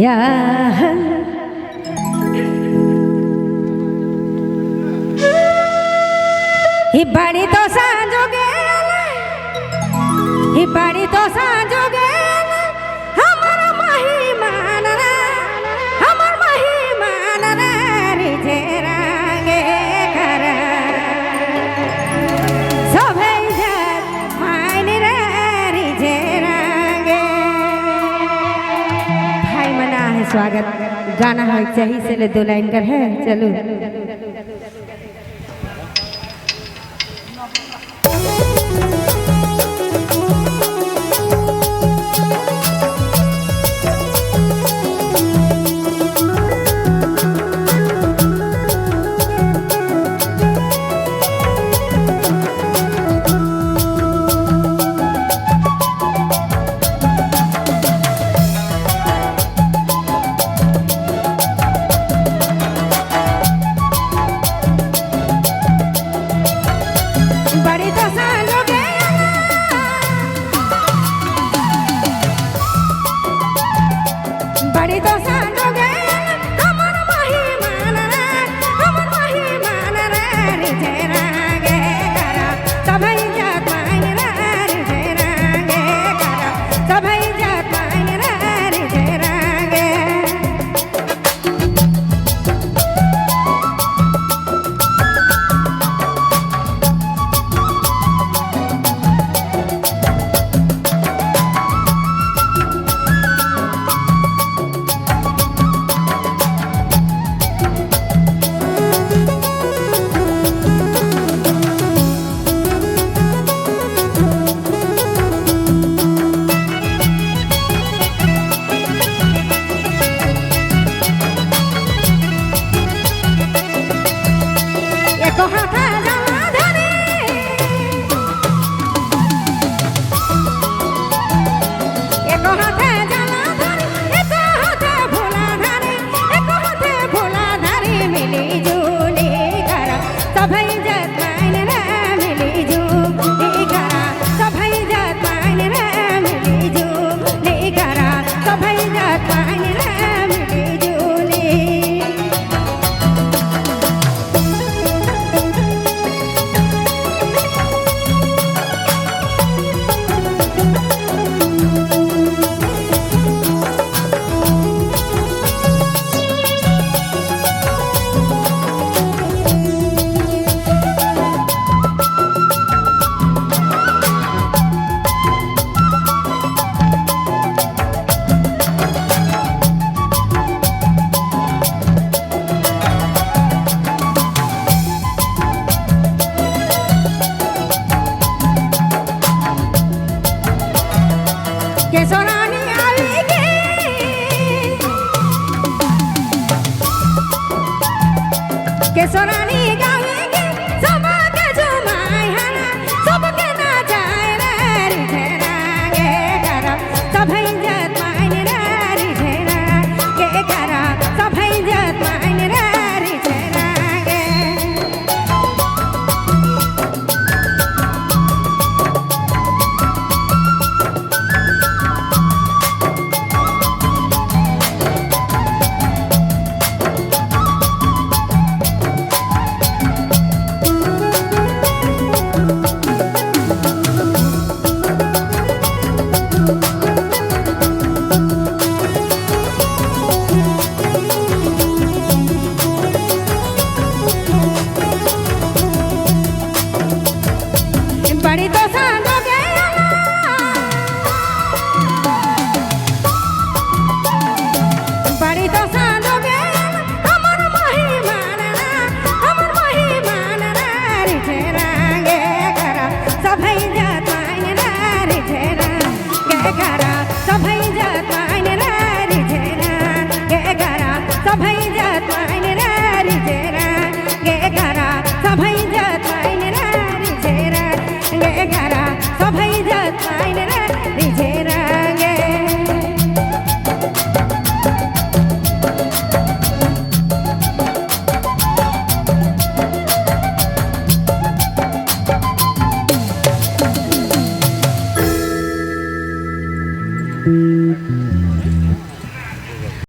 या ही बाड़ी तो सांजोगे ही बाड़ी तो सांजोगे हमर महिमान रे हमर महिमान रे रिझे रागे करा सभे जग मायने रे रिझे रागे भाई मना है स्वागत गाना है चाहिए से ले 2 लाइन कर है चलो बड़ी तो सांजोगे हमर महिमान रे हमर महिमान रे रिझे रागे करा सभै जात मायने रे रिझे रागे करा सभै जात मायने रे रिझे रागे एको हाथे जला धरी एको हाथे जला धरी एको हाथे भोला धरी एको हाथे भोला धरी मिली जुली करा सभै जात मायने रे मिली जुली करा सभै जात मायने रे मिली जुली करा सभै जात मायने रे मिली जुली केसरानी आवेगी केसरानी